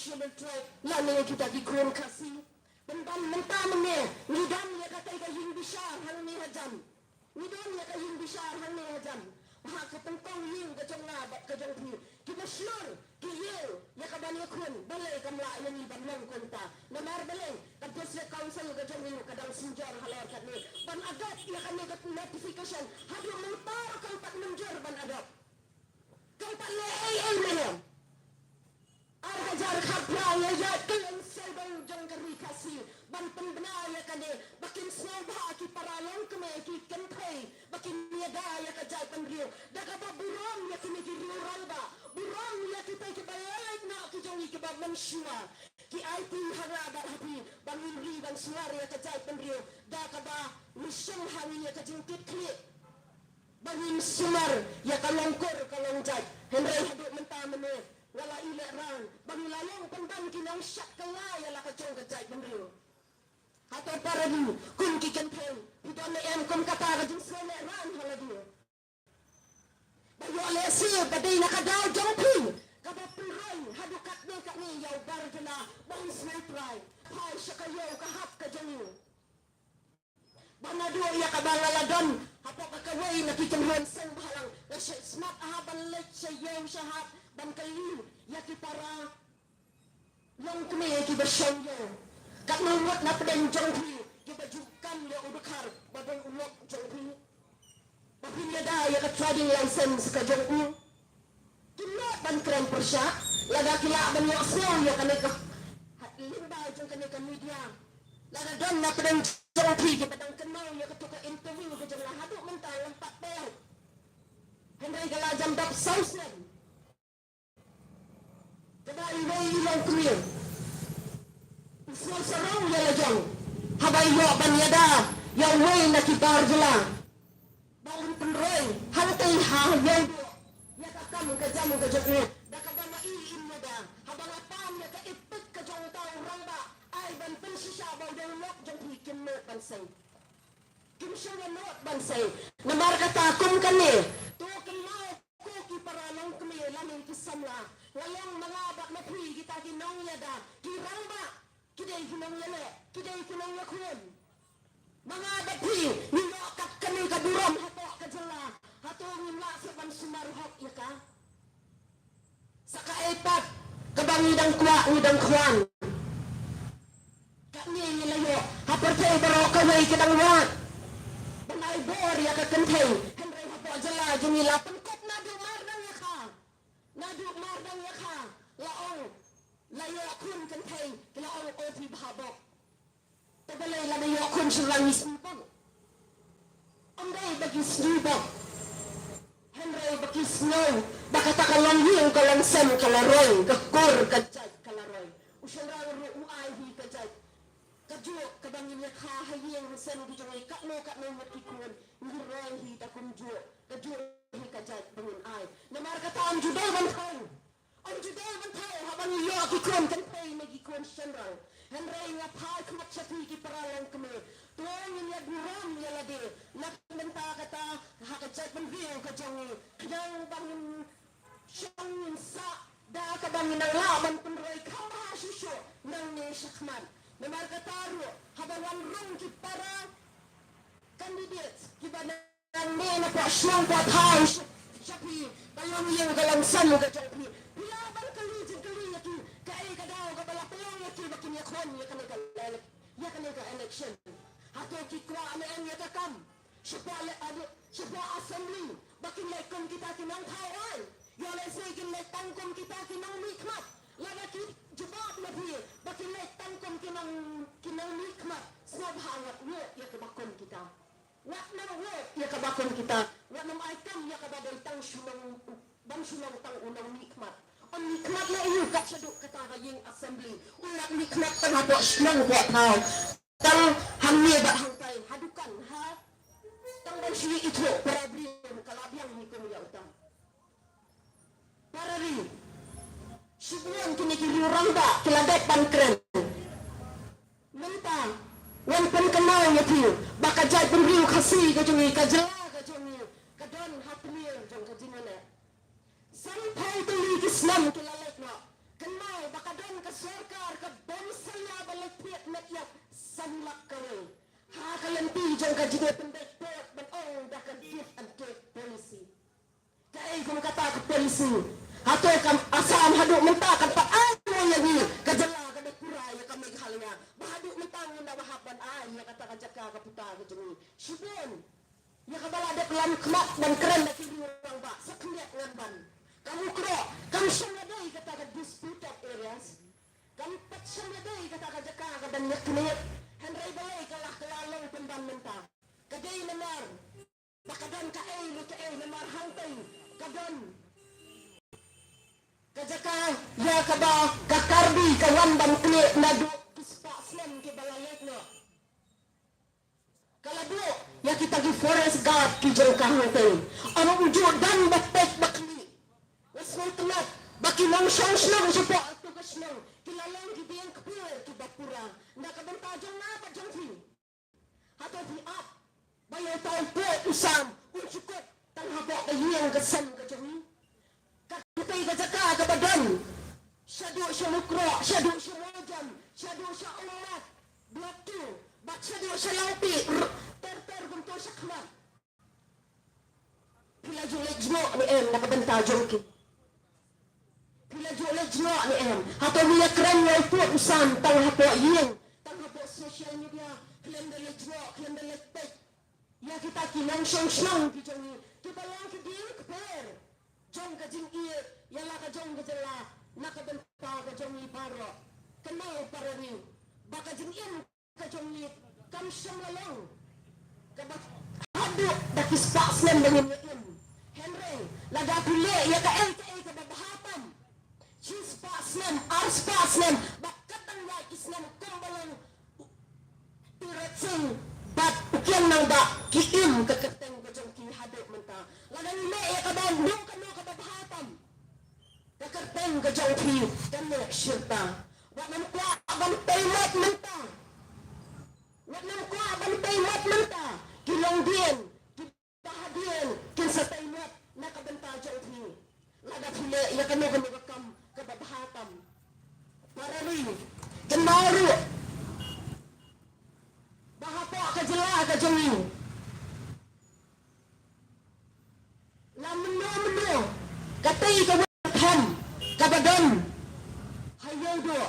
traditional tribe lana kita gikon kasih benban mentamne nidam ya katai ka yung bishar hang ni hajam nidam ya ka yung bishar hang ni hajam ha ka tengkong yung ka jong na ba ka jong pi kita syur ki yel ya ka bani kun balai kamla yang ni banlang konta na mar balai ka district council ka jong ni kadang sinjar halar kat ni ban adat ya ka ni notification hadu mentar kan tak menjar ban adat kan tak le ai mehem Arhajar khapra ya ya kalian selbang jang kari kasih ban penbenar ya kane bakin snobha ki paralong keme ki kentai bakin niaga ya kajai penrio daga ba burong ya kini ki ruralba burong ya kita ki bayai na ki jangi ki ba mansua ki IT hara ba hati bangin ri bang suar ya kajai penrio daga ba mission hangi ya kajing klik bangin sumar ya kalongkor kalongjai henry haduk mentamene wala ila rang bangilayong pandang kinang syak kalaya la kacong kajay penrio hato para di kun kikenteng ito na em kum kata ka jing sele rang halagi bayo lesi baday nakadaw jong ping kada penray hadukat ni kami yaw barjana bang sniprai pai syakayo kahap ka jangi banado ya kabangaladon hapo kakaway nakikimron sang bahalang smart ahaban let sayaw syahap dan kali ya ki para long kene ki basyangyo kat nuwat na pedeng jongpi ki bajukan ya udukar badeng ulok jongpi tapi ya da ya ka trading license ka jongpi kina ban kren persya laga kila ban yo sel ya kane ka limba jong kane ka media laga don na pedeng jongpi ki badang kenal ya ka tuka interview ka jong la haduk mental lempat pel henry kala jam dap sausen Kada ilay ilang kriyo. Ismo sarong yalajong. Habay yo banyada. Yaway nakibar jala. Baun penroy. Hantay hahayaw do. Yakakam kajam kajokyo. Dakabama iin mo da. Habang apam yaka ipit kajong tao ramba. Ay ban pensisyabaw daw lok jong hikim mo bansay. Kim siya wanot bansay. Namar katakum kani. Tukin mo kuki para nang kami lamang kisamla. Layang mga abak na pui kita kinong yada kirang ba kiday kinong yale kiday kinong yakun mga abak pui nilokak kami kaduram hato kajala hato ngimla sa pansumaruhok yaka sa kaepat kabangidang kwa ngidang kwan kami nilayo hapertay baro kaway kitang wat banay bor yaka kentay henry hapo jala jumila pangkot na dumar ng yaka Nadu mardang yaka laong layo akun kantay laong opi bahabok tagalay layo akun surang isnipag amday bagi snibag henry bagi snow baka takalangyong kalangsam kalaroy kakor kajay kalaroy usyarang ruuay hi kajay kajo kabangin yaka hayeng sen dijongay kakno matikun ngiroy hi takunjo kajo kajat bangun ay namar kata ang judal bantay habang iyo akikon kantay magikon senral henry nga pay kumat sa tiki paralang kami tuwang yung yagmuram yalade nakimenta kata hakajat banggiyong kajangi kanyang bangin siyang sa da kabangin ang laman penroy kamahasusyo ng nisakman namar kataro habang ang rong kipara candidates kibana ang nena po siyang patay siyapi bayong yung galamsan mo gajapi pilaban kalijin kaliyaki kaay kadaw kabalapayong yaki bakin yakon yakan ka election hato kikwa ang yakakam siya po assembly bakin laikon kita kinang kawal yolay sigin laitangkom kita kinang mikmat lalaki jubab na piye bakin laitangkom kinang mikmat snob hawat mo yakabakon kita Wat na wot ya kabakon kita. Wat na item ya kabaday tang sunang bang sunang tang unang nikmat. On nikmat na iyo kat saduk kata kaying assembly. Ulat nikmat tang hapo sunang buat hau. Tang hamni ba hangkai hadukan ha. Tang dan sui itu para bri kalabiang ni ko ya utang. Para ri. Sibuan kini kiri ramba keladet pankren. Mentang wan pen kenal ya tiu baka jai penriu kasih ka jungi ka jela ka jungi ka don hapnier jong ka jingana sampai tuli kislam kilalek no kenal baka don ka Sorkar ka bonsaya balik piat met yak sanlak kawe. Ha kalanti jong ka jide pendek pot ban ong da kan give and take policy. Kai kung kata ka polisi. Hato kam asam haduk mentakan pa ano yang ni kajala ka pura ya kami halnya. Bahaduk mentang na bahapan ay ya kata kajaka ka puta ka jeni. Shibon. Ya kabala ada kelam kemak dan keren na kiri orang ba. Sakliat ngamban. Kamu kro, kamu sangadai kata ka disputed areas. Kamu pat sangadai kata ka jaka ka dan yakniyat. Henry balay kalah kelalong pendan menta. Kadai namar. Bakadan ka ay luta ay namar hantay. Kadon. Kajaka ya kaba kakarbi kawan dan kli nadu kispa slam ke balayet no. Kalabo ya kita gi forest guard ki jeng kahantay. Ano ujud dan batek bakli. Wasman telat baki nang syang siapa tugas nang kilalang ki biang kepir ki bapura. Nda kabentajong na pa jeng fi. Hato fi up. Bayo taon po usam unsukot tang habak ayang kesan ka jeng. Kakutay ka jaka ka badan. Syadu sya mukro, syadu sya mojam, syadu sya umat. Blood two, bak syadu sya laupi. Ter gunto sya kmat. Pila julek jno ni em nakabentajong ki. Pila julek jno ni em. Hato niya keren niya ipot usam tang hapo ying. Tang hapo social media. Kelen dalek jno, kelen dalek pek. Ya kita kinang syong ki jong ni. Kita lang ki ding keper. Jong ka jing iya, yala ka jong ka jala, nakabenta ka jong ni paro. Kenal para rin. Baka jing in ka jong ni, kam siyang lalong. Kabak haduk dakis pakslam dengan yun. Henry, laga pili, ya ka ka babahatan. Cheese pakslam, ars pakslam, bakat ang islam kumbalang tiratsing, bat ukian nang ba, kiim kakateng ka jong ki haduk menta. Laga nile, ya ka bandung ka no kababahatan. Kakateng ka jong ki, kanek syirta. Wak nam kwa bantay mat menta. Wak nam kwa bantay mat menta. Kilong din, kibahadin, kinsatay mat, nakabenta jong ki. Laga pili, ya ka no kanukakam kababahatan. Para rin, kanaru. Bahapo ka jala ka jong ni. Lamno, katay ka watham, kabadon, hayaw do,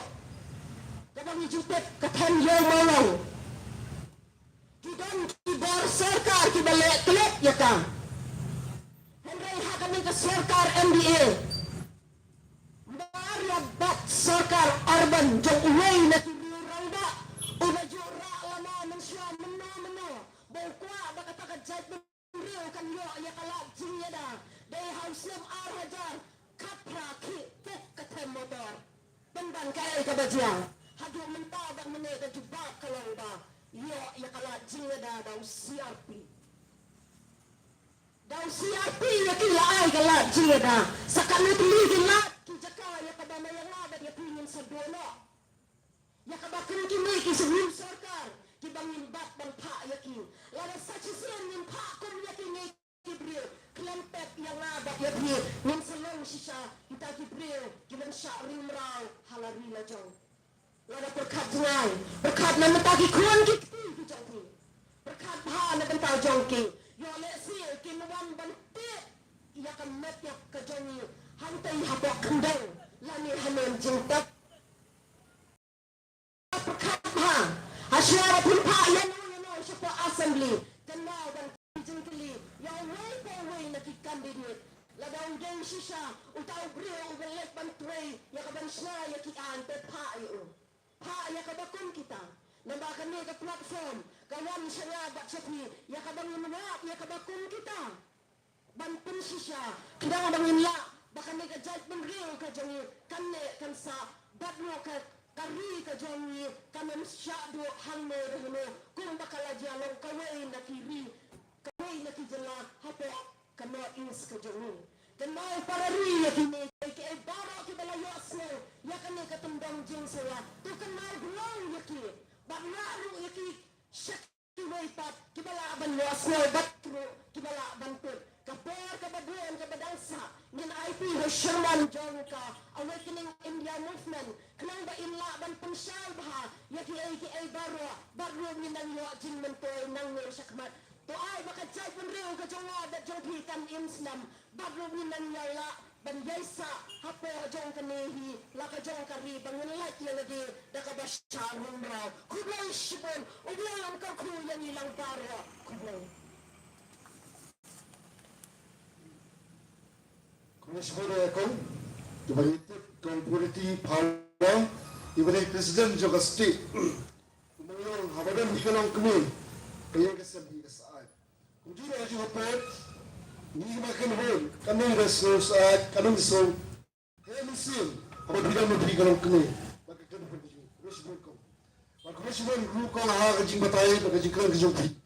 kabang ijupit, kathan yaw malaw. Kidon, kibar sarkar, kibalik, klik, yata. Henry kami ka sarkar MDA. Mariabat sarkar urban, jong uway na kinurang ba. Unajura lama ng siya, mano. Bawkwa, baka takadjad ng real kanyo, yakalab, jinyada. Day house nam arhajar, kapra, tuk, katem motor. Pendan kaya kabajang. Hadu mentabang menega jubak kalau ba. Yo, yakalab, jinyada, daw CRP. Daw CRP, yakila ay kalab, jinyada. Sa kanit ligilap, kijaka, yakadamayang nabat, yapingin sa dono. Yakabakan kini kisubim sarkar, kibangin bat dan pak yakin. Lada sachisian nin pak kum yakin ni kibril. Klempet yang nabat yakin. Nin salong sisa, kita kibril, kiban sya'ri meraw, halari lajong. Lada berkat jengay, berkat na mentagi kuan kikti kijongki. Berkat pa na bentau jongki. Yo leksil, kinuan bantit. Yakan metyak kajongi, hantai hapok kendang. Lani hamen jengtak. Perkata, asyara pun pak yang siapa assembly, kenal dan jengkeli, yang way nak ikan bidit, ladang geng sisa, utau brio ubelet bantui, yang kaban sna yang kian pak itu, pak yang kabakun kita, nambakan ni ke platform, kawan saya bak sepi, yang kabang menap, yang kabakun kita, bantun sisa, kedang bangin la, bahkan ni ke judgment real ke jangi, kan ne kan sa, batno ke kari ka jongi kanam syadu hangme rehno kum bakala jalong kawai na kiri kawai na kijala hapo kano ins ka jongi kanai parari ya kini ke baro ki bala yosne ya kani ka tumbang jing sewa tu kanai belong ya ki banglalu ya ki shaki wai pat ki bala ban yosne batru ki bala bantur Kapor kabaguan kabadangsa min IP ho Sherman Jonka Awakening India Movement kanang ba inla ban pensyal bah yaki ay baru min nang yo jin mentoy nang yo sakmat to ay makajay pun reo ka jonga da jong pikan Islam baru min nang yala ban yaisa hapo jong kanehi la ka jong kari bangun like ya lagi da ka basyar humraw kublay shibon ublay ang ka kuyan ilang para kublay. Commissioner Kong, United Community Power, United President juga state, kemudian habadan hilang kami, kaya kesem di saat. Kemudian ada juga pet, ni makan hon, kami rasul saat, kami rasul, kaya mesin, habadan lebih kalau kami, maka kami pergi. Commissioner Kong, maka Commissioner Kong kau hak jing batai, maka jing kerang kejumpi.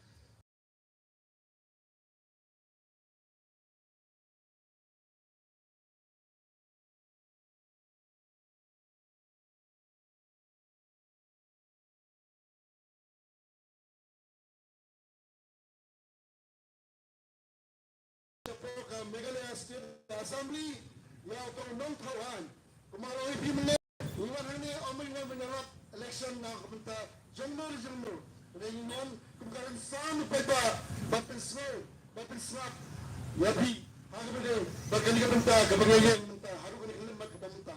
Meghalaya State Assembly yang kau nong tahuan kemarin pimle iwan hani omil ngan menyerap election na kementa jengmur dengan kemkaran san peta bapen snap yapi haga bede bakan ni kementa kebanyakan menta haru kan kelim mak kementa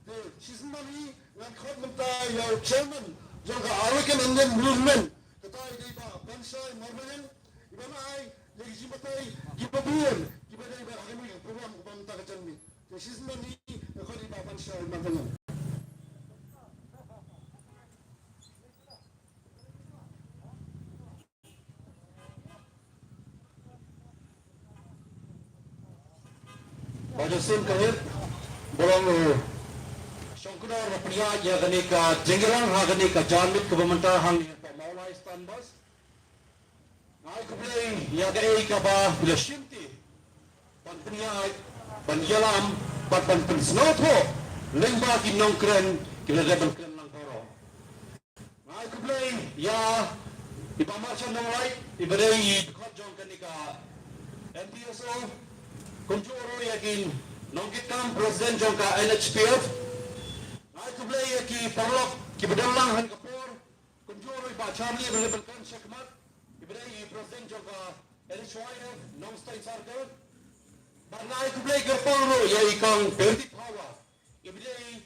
de sismani ngan khot menta ya chairman jangka Awaken Indian Movement kata ini ba bansai marmanen ibana ai lagi jibatai gibabuan gibadai ba kami program kementa kacan ni de sismani khot iba bansai marmanen. Bajasin kahir borong songkudar rapriya ya gani ka jengerang ha gani ka janmit ka bamanta hang pa maula istanbas ai kublai ya gai ka ba bilashimti panpriya banyalam pan snotho lengba ki nongkren ki leban kren lang poro ai kublai ya ipamacha nonglai ibadai khot jong gani ka MPSO Kunjuro yakin nongkit kam Presiden jongka NHPF ay kublay yaki parlok kibedalang han kapor kunjuro iba Charlie berlebalkan syakmat ibadai Presiden jongka NHYF nongstay circle barnay kublay kaporo ya ikang perdi pawa ibadai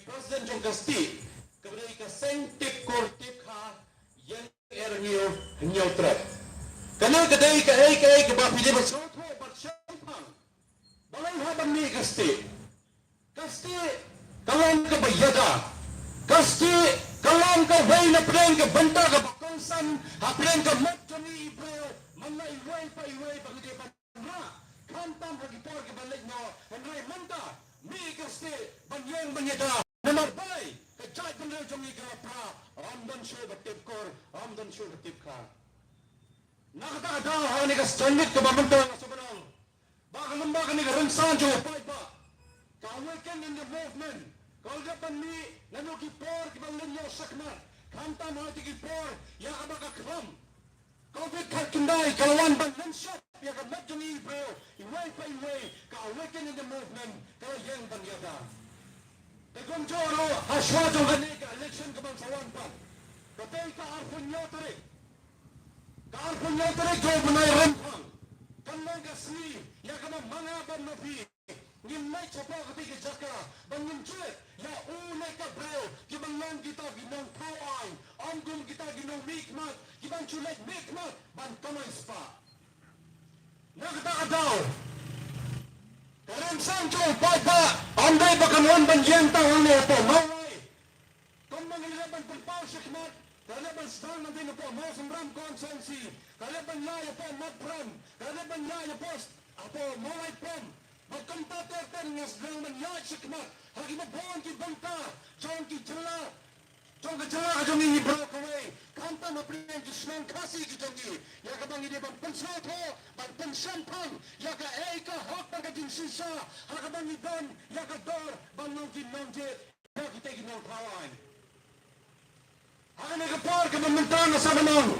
Presiden jongka sti ibadai ka sentip kortip ha yang erniyo nyautrap kana kadai ka ba pili basot ho balai haban ni kasti kalang ka bayada kasti kalang ka way na preng ka banta ka bakongsan ha preng ka matani bro manay way pagdi pa na kantam pagipor ka balik no henry manta mi kasti banyeng banyada namarbay ka chay panel jongi ka pra amdan show batip ka nakata ha ni ka standit ka bamanta ka sobrang baka lembaga ni Rengsan jo pai ba Awaken in the movement kalau dapat ni nanu ki por ki banglen yo sakna kanta ma ti ki por ya abaka kram kau be kendai kalawan ban lenshot ya ka matuni bro iway ka Awaken in the movement kalau yang ban yada te konjoro haswa jo gani ka election ka ban sawan pa katay ka arfun yotare jo bunay rempang kanang gasni ya kana mga ban nafi ngimay chapa kati ki jaka bangin jet ya unay ka bro kibanglan kita ginong tawai amgum kita ginong mikmat kibang chulet mikmat ban kamay spa nakata adaw karang sancho pagka anday bakanon ban yenta hane po mawai kung mangilaban pagpaw shikmat kalaban star na din po Mosambram Consensi kalaban laya po Matpram kalaban laya po apo Mawai Pram magkanta terten ngas lang laya shikmat hagi mabon ki banta jong ki jala ajong ini bro kawai kanta mapriyan ki snang kasi ki jongi ya ka bang ide bang pensot ho bang pensan pang ya ka ka hok bang ka jinsisa ha ka bang idon ya ka dor bang nongje ya kita ginong kawan Hanya kapor ke pemerintahan sa manong.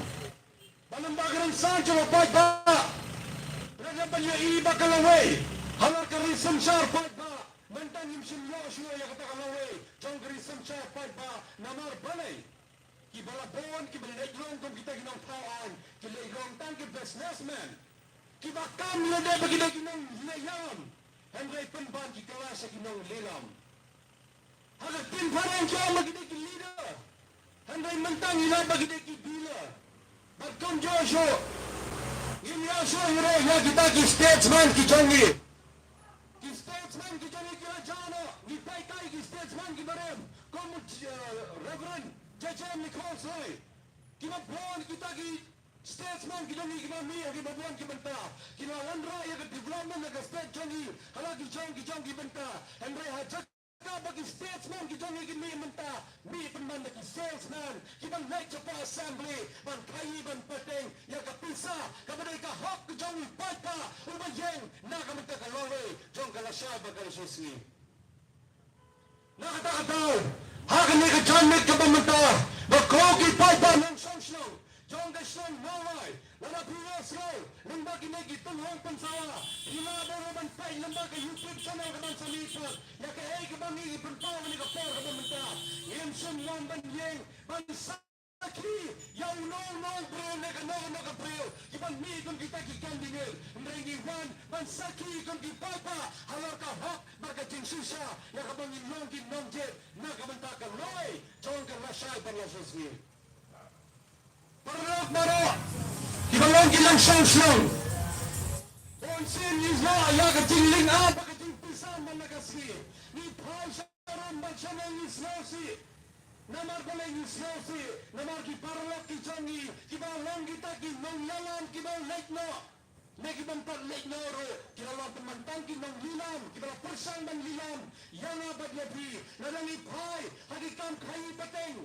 Balambaga ng Sancho, mapay ba? iba kalaway. Halar ka risam sharpay ba? Mantan yung simyosyo ya kata kalaway. Jong ka risam sharpay ba? Namar balay. Kibalabon, kibalaiglong kung kita ginang tawan. Kilaiglong tan ki businessman. Kibakam lada bagi na ginang layam. Henry penban ki kalas sa ginang lilam. Hagat pinparang siya magiging leader. Henry mantang ila magiging bila. Bagkong Joshua. Inyasyo hiro ya kita ki statesman ki jongi. Ki statesman ki jongi ki rajana. Ni paikai ki statesman ki barem. Komut Reverend Jajan Nicholson. Ki mabon kita ki statesman ki jongi ki mami ki mabon ki benta. Ki landra ya ki development ya state jongi. Hala ki jongi benta. Henry hajak bagi statesman ki jongi ki mi menta. Mi penman ki salesman. Ki ban naik cepat assembly. Ban kai ban peteng. Ya ka pisa. Kabadai ka hak ki jongi paipa. Uban yang. Na ka menta ka lore. Jong ka lasya bagai sisi. Na kata kataw. Hakan ni ka janmit ka bamenta. Bakogi paipa ng song. Jong ka song mawai. Lala pilas ko. Lamba kinegi tulong pansawa. Hinabo naman pay. Lamba ka YouTube channel ka man sa lipat. Ya ka ay ka bang iipuntawa ni ka por ka bamenta. Iyam siyang wan banyeng. Bansaki. Yaw no bro. Neka no ka bro. Ibang mi kung kita kikandingil. Mrengi wan. Bansaki kung kipapa. Halar ka hok. Baga jinsusya. Ya ka bang inong kinongjet. Nakamanta ka loy. Jong ka rasyay banyasosmi. Marok. Kibalong kilang siyang. Onsin nizwa ya katingling apa kating pisan managasi. Ni pao siya ron ba siya ng islosi. Namar pala yung islosi. Namar ki paralok ki jongi. Kibalong kita ki nong yalan kibal late no. Nakibang par late no ro. Kibalong pemantang ki nong lilam. Kibalong persang man lilam. Yang abad yabi. Nanang ipay. Hagikam kayi pateng.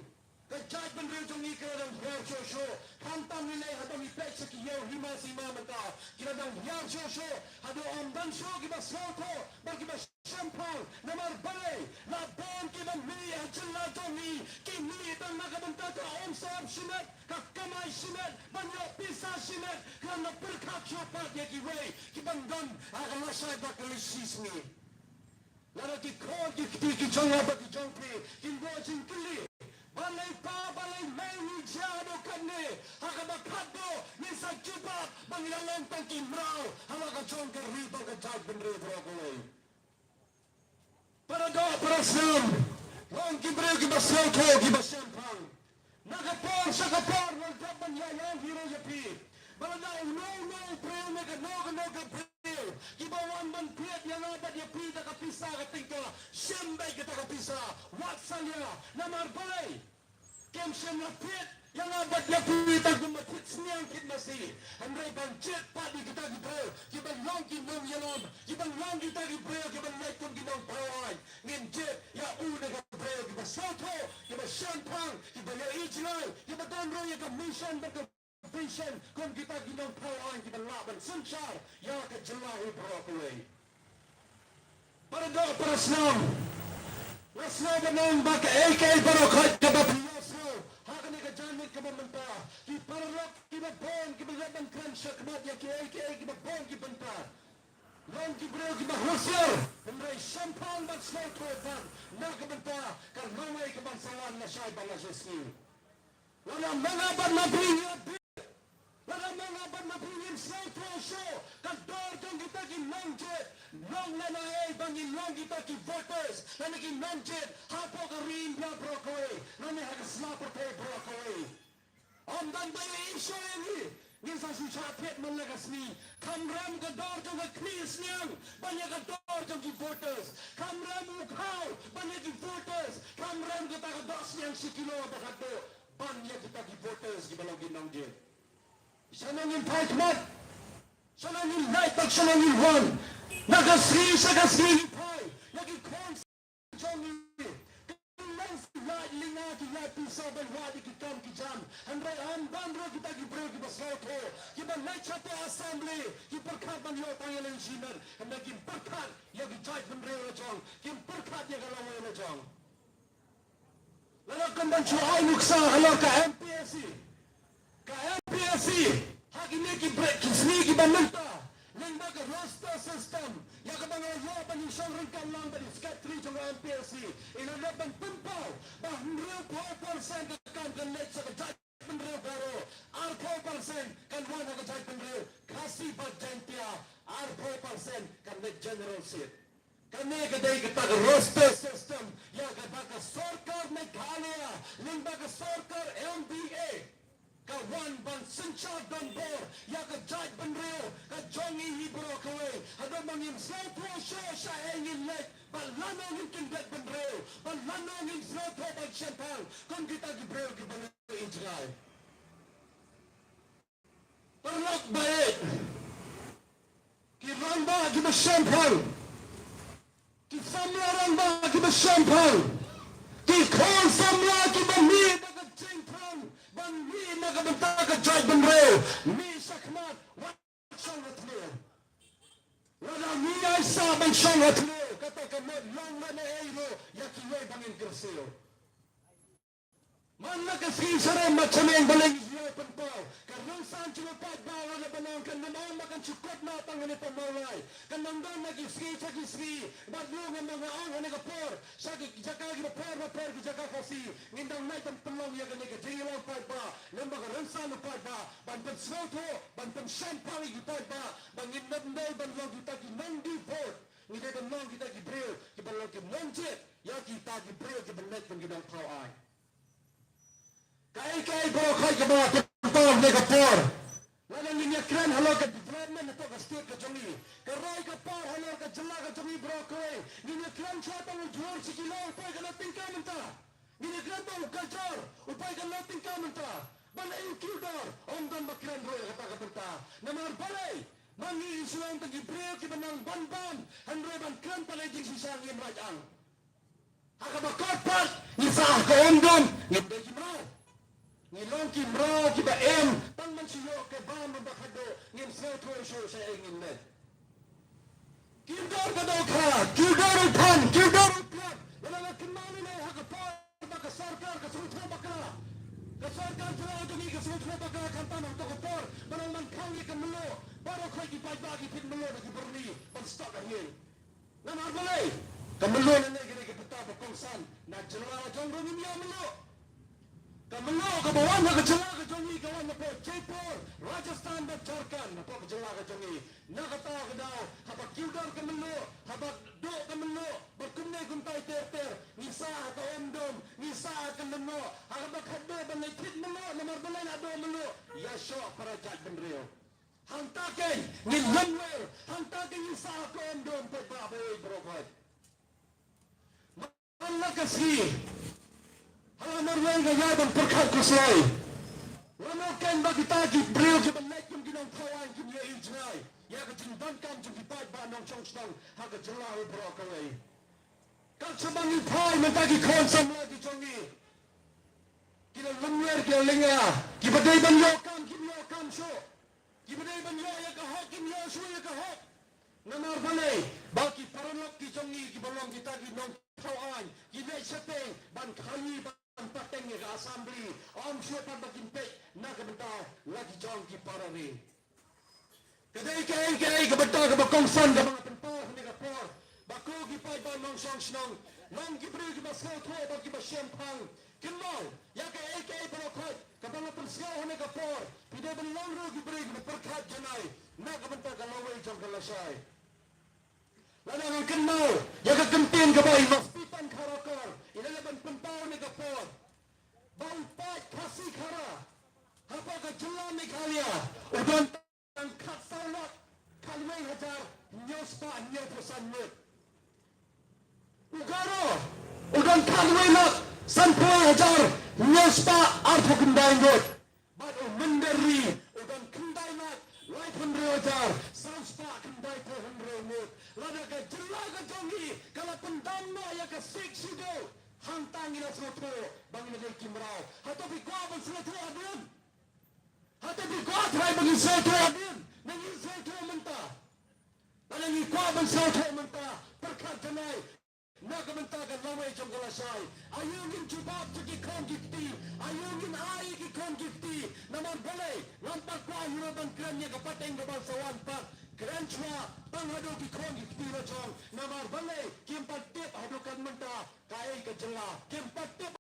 Kajat benril jongi kiradang hiyaw shosho. Kantang nilay hadong ipek sa kiyaw hima si mamata. Kiradang hiyaw shosho. Hado omdan sho kiba soto. Bar kiba shampang. Namar balay. Labon kiba mi hachilla jongi. Kini itang nakabanta ka omsam shimet. Kakamay shimet. Banyo pisa shimet. Kaya napirkat shopat yakiway. Kibanggan akalasay bakalisismi. Lalo ki kod ki jonga baki jongpi. Kinbo jingkili. Balay may ni Jado kane. Hakabakado ni sa jubak. Bangyalang tangkimraw. Halaga chong ka riba ka jad benre brokoy. Para sam. Long kibreo kiba soto kiba shampang. Nakapor sa kapor. Wagkab banyayang hiro yapi. Balada no preo no ka preo. Kiba wan man piet yang abad yapi da kapisa ka tingka. Siyembay kita kapisa. Watsalya. Namar balay. Kem siyem na piet. Yang abad yapi da gumatit sniyang kitmasi. Andray banjit padi kita gibreo. Kiba long kinong yanom. Kiba long kita gibreo. Kiba light kong ginong pawai. Nginjit ya una ka breo. Kiba soto. Kiba shampang. Kiba ya ijlay. Kiba donro ya ka mission baka vision kung kita ginong pawai. Kiba laban sunshar. Ya ka jalahi broccoli. Para Raslam. Raslam banong baka AK barokot kabapiyosro. Haka ni ka janit kabamanta. Ki pararok kibabon kibalabang kransya kamatya ki AK kibabon kibanta. Long kibreo kibahusyo. Henry shampang bak slow ban. Nakabanta. Karnaway kabansawan na siya'y balasosni. Wala mga ban mapringyan. Wala mga ban mapringyan slow show. Kador kong kita kinongjet. Long na naay bangin long kita ki voters. Na naging nongjet. Hapo ka rin na brokoy. Na nahagaslapot ay brokoy. Omdan ba yung isyo yan Nisa si Chapet malagas ni. Kamram kador kong kaknis niyang. Banya kador kong ki voters. Kamram ukaw. Banya ki voters. Kamram kita kados niyang si kilo bakato. Banya kita ki voters. Gibalogin nongjet. Siya nang yung partmat. Siya nang yung light. Pag siya nang yung one. Nagasri siya gasri yung pay. Naging cons. Jongi. Kailan si light linga ki light piso ban wadi ki kam ki jam. Andray ambandro kita ki bro ki basoto. Kiba light siya to assembly. Ki perkat man yo tayo lang sinar. Andray ki perkat. Yo ki jayt man reo na jong. Ki perkat ya kalaway na jong. Lalo kang bancho ay nuksa. Halo ka MPSC. Ka MPSC. Hagi ni ki break ki sni ki banunta. lembaga roster system yang kebanyakan penyusun rengkang lang dari sekretari jangka MPLC ini dapat tempau bahawa 4% akan connect sekejap penrew baru 4% kan wana kejap penrew kasih berjantia 4% kan net general seat kami kedai kita roster system yang kebaga Sarkar Meghalaya lembaga Sarkar MBA kawan ban sencar dan bor yang kejat penrew kejongi hibro kawe ada mangin satu show ingin lek balano mungkin lek penrew balano mungkin satu ban champal kon kita gibreu ke banu injai perlok baik kiramba kita champal kita samla kita champal kita samla kita mi baga champal ban mi naga bentaka jai penrew mi sakmat wachang atlew wala mi ay sa ban shang atlew kata kamot long na eiro yakiway bangin kerseo man nakasi sare macameng baleng yay penpaw karnang san chupat bawa na banang kan naman makan chukot na tangan ito maway kan nandang nag-ski badlong ang mga ang kapor sa jaka gipor na per jaka kasi ngindang night ang pelong ya ganig jingilaw pa ba nang mga ransan pa ba bantan soto bantan champagne gipor ba bangin nandang banlong kita ginandi port ngida kan long kita gibril gibalong gimonjet ya kita gibril gibanet ng gidang tawai Kai bro kai ke bawah tempor ni kapor. Lalu ni kran halo ke development atau ke state ke jongi. Kerai kapor halo ke jela ke jongi bro kai. Ni kran chata mu jor sikilo upai ke tingkah mentah. Ni kran tu culture upai ke tingkah mentah. Bala includer ondan makran bro kata kata. Namar balai. Mangi isulang tagi bro ke benang ban. Handre ban kran palai jing sisang yang rajang. Hakabakot pat ni sah ke ondan ni bro. Ngilong kimro kiba tang man siyo ke bam bakado ngin sotro show sa ingin net kidor kado ka kidor upan wala na kimani na hakapo baka sarkar ka sutro baka ka sarkar jala dumi ka sutro baka kanta ng tokopor manang man kangi ka mulo para koy ki bagi pin mulo na kiburni pag stop ahin na marbalay kamulo na negre ke putaba kongsan na jala jong rumiya mulo Kamalo kabawan na kajala ka jongi kawan na po Jaipur, Rajasthan at Jharkhand na po kajala ka jongi nakatawa ka daw habag kyudar kamalo habag do kamalo bagkumne guntay terter ngisa ka omdom ngisa ka nano habag haddo banay kit malo na marbalay na do malo yasho para jat benreo hantaken ni lamwer hantaken ngisa ka omdom po baboy brokot malakasi Hala norway gaya bang perkat kusay. Wano ken bagi tagi brio ke balek yung ginang kawan kimya ijnay. Ya ka jindan kam jung gipad ba nong chong stang haga jalaw bro kaway. Kag sabangi pay mentagi konsam lagi jongi. Kila lumwer ke linga. Kibaday banyo kam sho. Kibaday banyo ya ka hok kimya sho ya ka hok. Namar balay baki paranok ki jongi kibalong kita gi nong kawan. Kibay seteng ban khayi ang pateng ni assembly om siapa bakin pek nak bentar lagi jong ki parani kadai kebentar ke bakongsan ke mga pentor ni kapor bako ki pai ba nong song snong nong ki bri ki basau tho ba ki basem phang kinmo ya ke barokot ke bang persau ni kapor pide ben long ro ki bri ki perkhat janai nak bentar ke lawai jong ke lasai lalu ang kinmo ya ke kempin ke bai hospital karakor ilalaban pentau ni kapor baupat kasih kara apa ke jela Meghalaya udan angkat salak kalway hajar nyospa nyoposan nyot ugaro udan kalway lak sanpoy hajar nyospa arpo kendai nyot bad menderi udan kendai lak lai pendri hajar sauspa kendai po hendro nyot lada ke jela ke jongi kalau pendamma ya ke siksido hantang ila soto bang ila kimrao hato bi kwa ban soto adun hato bi kwa try bang soto adun nang soto menta bang ni kwa ban soto menta perkat janai naga menta ga lawai jong galasai ayungin jubab jiki kon gifti ayungin ai ki kon gifti naman balai lampak kwa hiro ban kranya ka pateng ga ban sawan pak Keranjwa penghadu kikon kitiro jong namar balai kim patip hadukan menta kai ke jela kim patip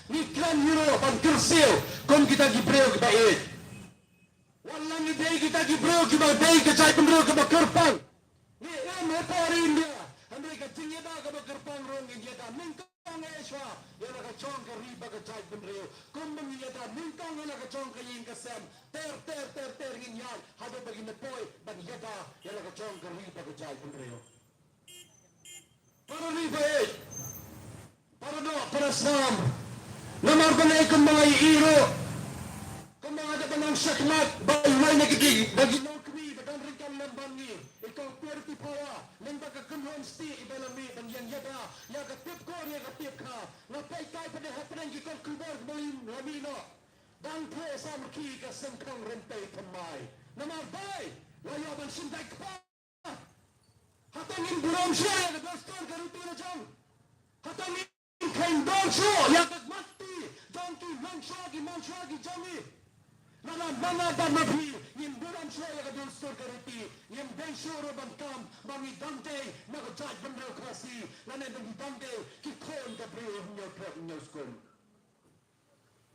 ni klan euro pan kersil kon kita gibreo ke bait walang ni dei kita gibreo ke bait ke cai pendro ke kerpang ni me pori india andai ka tingye da ke kerpang rong india da mingkong eswa ya la ka chong ke riba ke cai pendro kom mengia da mingkong ya la ka chong ke yin ke sem ter ngin yan hado bagi me poi ban ya da ya la ka chong ke riba ke cai pendro para riba para do para sam namar banay kung mga iiro kung mga dapanang sakmat balay na kitig bagi nang kami badan rin lamban ni ikaw perti para nang baka kumhon sti ibalami bangyang yada yaga tip ko yaga tip ka napay kay pada hapren kikong kubar balim lamino dan po sa maki ka sangkang rentay kamay namar bay layaban sinday ka hatangin buram siya yaga dastor karuti na dyan hatangin kain donso yaga Donki manshagi jami. Mana dan nabi nim buram saya ke dulsur kariti nim benshuro bankam bangi dante nagajaj bandel kasi lane bangi dante ki kon ka brio nyo skol.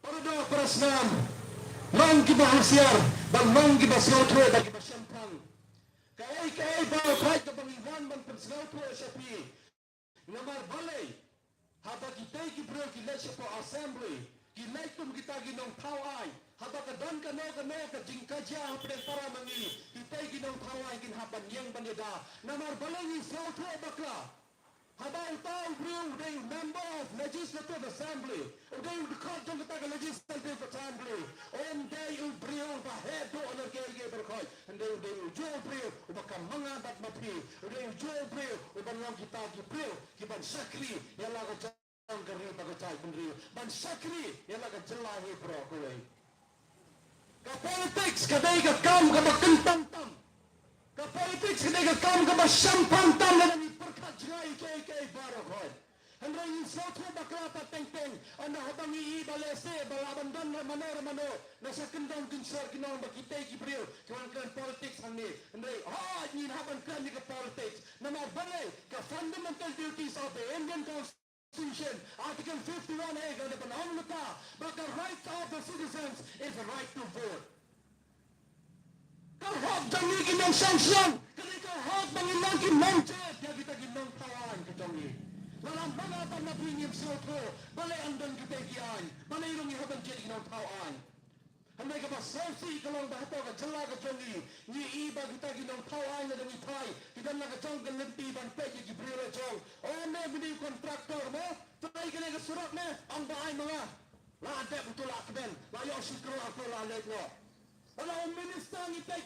Para do prasnam mang ki bahasiar bang mang ki basotro bagi basampang. Kai ba kai ka bangi wan ban persotro sapi. Namar balai haba kita ki bro ki leshe po assembly ki laitum kita ginong thawai haba ka dan ka no ka jingkaja apre para mangi kita ginong thawai kin haban yang baneda namar balangi sotho bakla haba utau bro they member of legislative assembly they would call them the legislative assembly on day u bro ba head do on ge berkhoi and they jo bro ubakam manga bat mapi they jo bro ubanong kita ki bro ki ban sakri yala ka kerja bagi cai pendiri ban sakri ialah ke jelah hebro kowe ke politik kedai ke kam ke bakentang tam ke politik kedai ke kam ke basampang tam dan perkat jerai ke baru kowe hendra ini sotu baklapa teng anda habangi balese balaban dan mano nasa kendang kinsar kinong bakite kibril kan politik sanni hendra ini haban kan ke politik nama bale ke fundamental duties of the Indian Constitution, Article 51A, the Panamluka, but the right of the citizens is the right to vote. Kahap jangi kinong sanction, kani kahap mangilang kinongchet, ya kita kinong tawan kajangi. Walang mga panapingin soto, balay andan kita kiyan, balay rong ihabang jet kinong tawan. Andai ka ba selfie kalau bahato ka jela ka jangi, ni iba kita kinong tawan na dami tay, kita na ka jang galenti ban peji gibrilo jong. Oh me bini kontraktor mo, tay ka na surat me, ang bahay mga. Lade betul akben, layo sikro ako lalek mo. Wala ang minister ni tay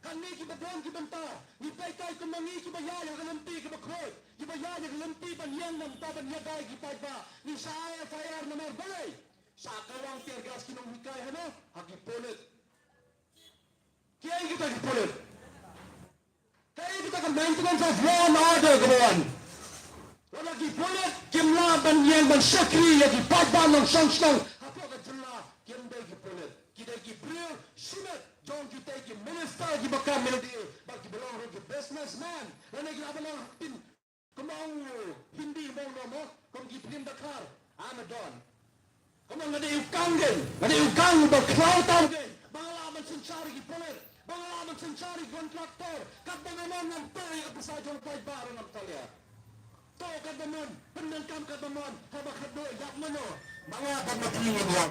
kani ki badon ki banta, ni tay ko mangi ki bayaya ka lampi ki bakhoy, ki bayaya ka lampi ban yang nam ta ban yagay ki payba, ni saya fire na balay. Sa kawang tergas kinong hikay hano, hagi pulit. Kaya kita hagi pulit. Kaya kita ka maintenance of law and order kawan. Wala hagi pulit, kimla ban yang ban sakri, hagi payba ng sangsang, hapo ka jala, kimday hagi pulit. Kita hagi priyo, sunat, jong kita hagi minister, hagi baka melody, baki belong hagi businessman. Wala hagi abalang tin, kumang hindi mo, kung gipin Dakar, Amadon. Kamu ada ukang berklau tahu ke? Pengalaman sencari poler, pengalaman sencari kontraktor, kat bagaimana nampai apa saja nampai barang nampak lihat. to kadamon penangkam kadamon habak hado yak mono mga pagmatingin yan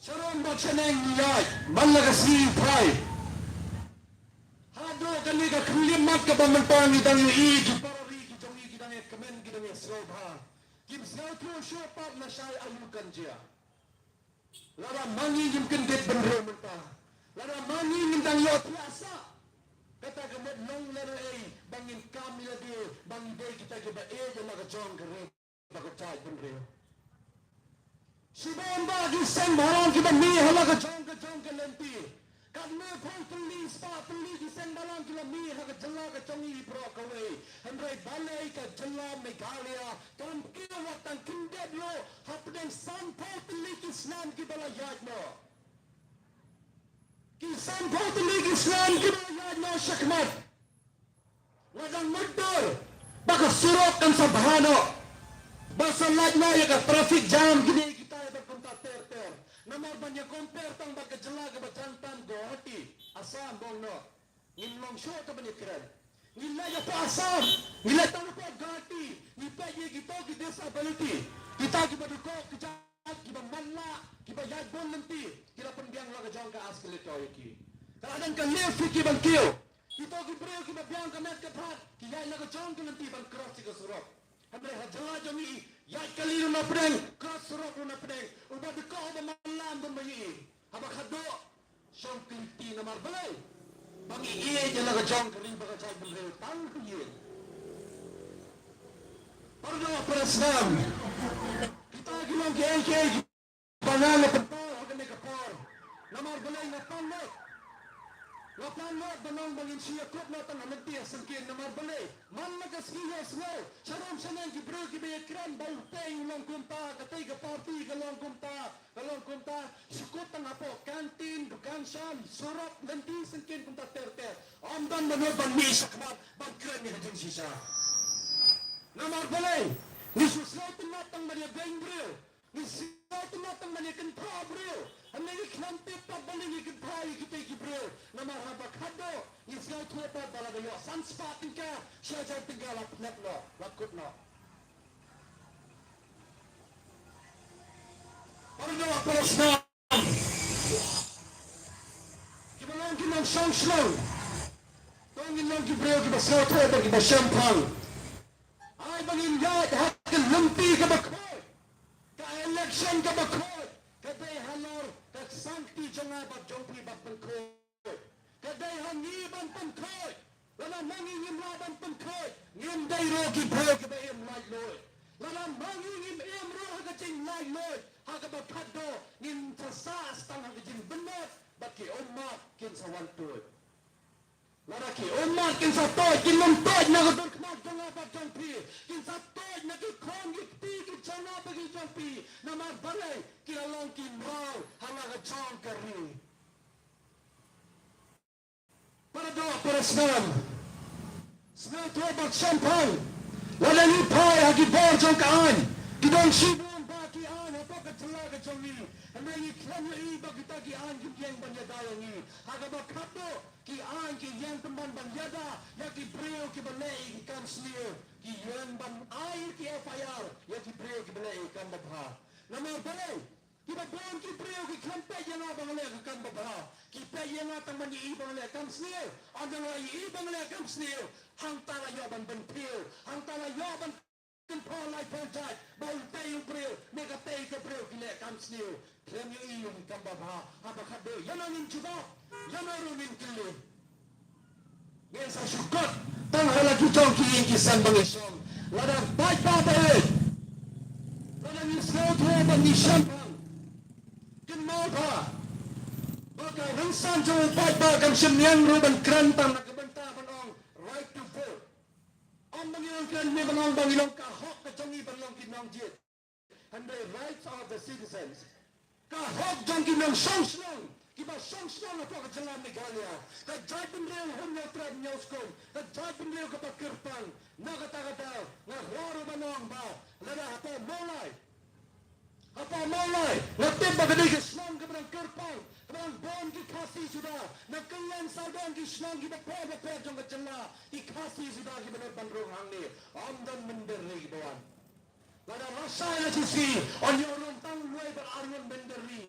Sharon baksaneng niyay malagasi pray hado kani ka klimat ka pamantang idang ii parari kitong ii kitang kamen kitang sobha kim satu shopat na shay ayukan dia lara mangingim kendet benro menta lara mangingim dang yo biasa kata kemet long lara bangin kami lagi bang day kita ke ba je maga jong kare baga chai benro Sibon bagi sen barang kita mi halaga jong ke lenti kad me phol tuli spa tuli ki sen barang kita mi haga jalla ka chongi pro kawe handrai balai ka jalla meghalaya kam kio watang kindet lo hapdeng san phol tuli ki snan ki bala yad no ki san phol tuli ki snan ki bala yad no shakmat wadang muddur baka surok kan sabhano basa laj na ya ka traffic jam gini ter namar banya compare tang baga jala ga bajantan Guwahati Assam bongno nimlong show ka bani kran nilla ya pa Assam nilla tang pa Guwahati ni pa ye gito ki disability kita ki badu ko ki ba malla ki ba yad bon nanti kila pendiang la ga jong ka askele to ki kadang ka live ki ban kio kita ki breo ki ba biang ka net ka phat ki yai la ga jong ka nanti ban cross ki surok hamre hajala jami ya kali na pedeng cross surok na pedeng uba de ko ba malam ban bayi haba khado shom kliti na mar balai bangi ie je la ga jong kali ba ga chai bel tang ku ye pardo presam kita gilong ke banana petol hagane ka por namar balai na tanot Wapanot banong bangin siya kop na tang amagtiya sangkin namar balay. Man nagaskiyas mo. Sharon siya nang gibro gibayakran. Bauteng lang kumta. Katay ka party kalong kumta. Sukot ang apo. Kantin, dukansyan, surap, ganti sangkin kumta ter-ter. Amdan manod bang mi sakmat. Bangkran ni hajang siya. Namar balay. Nisuslaw tinatang Maria Bengril. Nisuslaw tinatang Maria Kentrabril. Ang nagiklampi pa baling ikipay kitay kibril na mahabak hado isgaw tuwa pa balagayo sunspotin ka siya dyan tinggal lapnet no lakot no parang nawa palas na kibalong kinang siyang slow tongin lang kibril kibasaw tuwa pa kibasyempang ay bangin yad hakin lampi kabakoy ka-election kabakoy Kaday halor, kagsangti janga ba jongpi ba pangkoy. Kaday hangiban pangkoy. Wala mangingim laban pangkoy. Ngim day rogi bro kiba im light loy. Wala mangingim im ro hagajing light loy. Hagaba kado ngim tasas tang hagajing benot. Baki umat kin sa wantoy. Laraki umat kin sa toy. Kin lumtoy na gadol kmak janga ba jongpi. Kin sa toy na kikong ikti kichana ba jongpi. Namar balay. Kilalong kinraw halaga chong kari. Para doa para senam. Senam tuwa bak champagne. Wala ni pay hagi bor jong kaan. Kidong sibong baki aan hapa ka talaga jong ni. Hanayi klan na iba kita ki aan kibyang banyadaya ni. Haga bakato ki aan ki yang temban banyada. Ya ki breo ki balay ki kansliyo. Ki yang ban air ki FIR. Ya ki breo ki balay kan babha. Namar balay. Kiba bon ki preo ki klampe yana bangle ka kan babha ki pe yana tang mani I bangle kan snil andang ai I bangle kan snil hang tala yo ban ben pil hang tala yo ban kan po lai po jai bau te yu preo mega te ka preo ki le kan snil klem yu I yung kan babha aba khade yana nin chuba yana rumin kille ngen sa shukot tang hala ki jong ki san bangisong lada bai pa ba lada ni slow to ban ni shampa Kenapa? Baka rinsan jauh baik-baik kang semyang ruban kerantang nakabanta banong right to vote. Ang Bangilong kan may banong Bangilong kahok na jangi banong kinong jit. And the rights of the citizens. Kahok jang kinong songslong. Kiba songslong na po ka jalan Meghalaya. Kajay pinreo humyo trad nyoskom. Kajay pinreo kapag kirpang. Nakatagadaw. Nga huwaro banong ba. Lada hato molay. Apa malay? Natib ba gaday ka slang ka berang kerpang? Berang bon ki kasi sudah. Nakayan sadang kisnang kita pada jong kecela. Dikasih sudah kita berbandrung hang ni. Amdan menderi bawan. Lada rasa yang sisi. Onyo rontang luai berarun menderi.